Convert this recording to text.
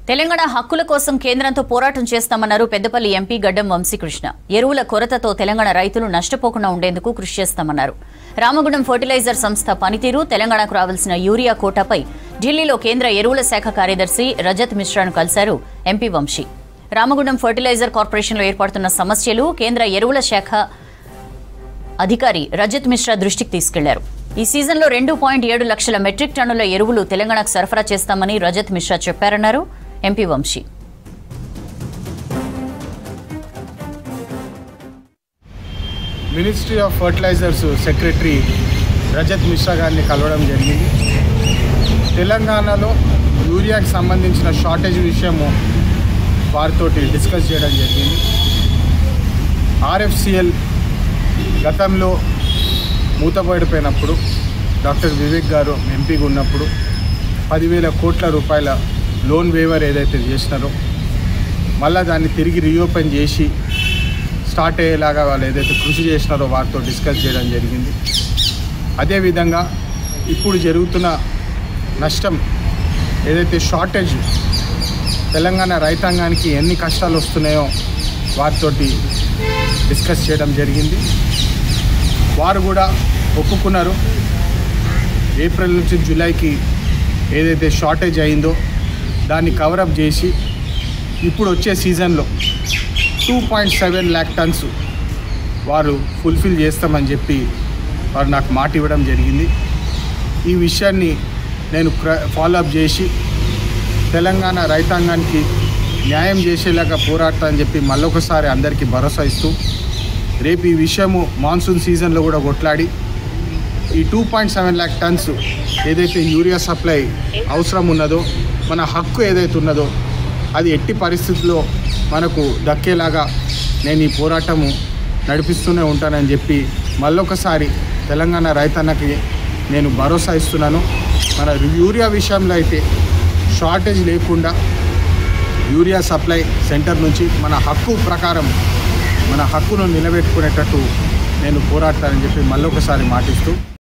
తెలంగాణ హక్కుల కోసం కేంద్రంతో పోరాటం చేస్తామన్నారు పెద్దపల్లి ఎంపీ గడ్డం వంశీకృష్ణ. ఎరువుల కొరతతో తెలంగాణ రైతులు నష్టపోకుండా ఉండేందుకు కృషి చేస్తామన్నారు. రామగుండం ఫర్టిలైజర్ సంస్థ పనితీరు, తెలంగాణకు రావాల్సిన యూరియా కోటాపై ఢిల్లీలో కేంద్ర ఎరువుల శాఖ కార్యదర్శి రజత్ మిశ్రాను కలిశారు ఎంపీ వంశీ. రామగుండం ఫర్టిలైజర్ కార్పొరేషన్లో ఏర్పడుతున్న సమస్యలు కేంద్ర ఎరువుల శాఖ అధికారి రజత్ మిశ్రా దృష్టికి తీసుకెళ్లారు. ఈ సీజన్లో 2.7 లక్షల మెట్రిక్ టన్నుల ఎరువులు తెలంగాణకు సరఫరా చేస్తామని రజత్ మిశ్రా చెప్పారన్నారు MP Vamshi. Ministry of fertilizers secretary Rajat Mishra గారిని కలవడం జరిగింది. తెలంగాణలో యూరియాకి సంబంధించిన షార్టేజ్ విషయము వారితో డిస్కస్ చేయడం జరిగింది. ఆర్ఎఫ్సిఎల్ గతంలో మూతపడిపోయినప్పుడు డాక్టర్ వివేక్ గారు ఎంపీగా ఉన్నప్పుడు 10,000 కోట్ల రూపాయల లోన్ వేవర్ ఏదైతే చేసినారో మళ్ళీ దాన్ని తిరిగి రీఓపెన్ చేసి స్టార్ట్ అయ్యేలాగా వాళ్ళు ఏదైతే కృషి చేసినారో వారితో డిస్కస్ చేయడం జరిగింది. అదేవిధంగా ఇప్పుడు జరుగుతున్న నష్టం ఏదైతే షార్టేజ్ తెలంగాణ రైతాంగానికి ఎన్ని కష్టాలు వస్తున్నాయో వారితోటి డిస్కస్ చేయడం జరిగింది. వారు కూడా ఒప్పుకున్నారు. ఏప్రిల్ నుంచి జూలైకి ఏదైతే షార్టేజ్ అయిందో దాన్ని కవరప్ చేసి ఇప్పుడు వచ్చే సీజన్లో 2.7 lakh టన్స్ వారు ఫుల్ఫిల్ చేస్తామని చెప్పి వారు నాకు మాట ఇవ్వడం జరిగింది. ఈ విషయాన్ని నేను ఫాలోఅప్ చేసి తెలంగాణ రైతాంగానికి న్యాయం చేసేలాగా పోరాడతానని చెప్పి మళ్ళొకసారి అందరికీ భరోసా ఇస్తూ రేపు ఈ విషయము మాన్సూన్ సీజన్లో కూడా కొట్లాడి ఈ 2.7 lakh టన్స్ ఏదైతే యూరియా సప్లై అవసరం ఉన్నదో, మన హక్కు ఏదైతే ఉన్నదో అది ఎట్టి పరిస్థితుల్లో మనకు దక్కేలాగా నేను ఈ పోరాటము నడిపిస్తూనే ఉంటానని చెప్పి మళ్ళొకసారి తెలంగాణ రైతన్నకి నేను భరోసా ఇస్తున్నాను. మన యూరియా విషయంలో అయితే షార్టేజ్ లేకుండా యూరియా సప్లై సెంటర్ నుంచి మన హక్కు ప్రకారం మన హక్కును నిలబెట్టుకునేటట్టు నేను పోరాడతానని చెప్పి మళ్ళొకసారి మాటిస్తూ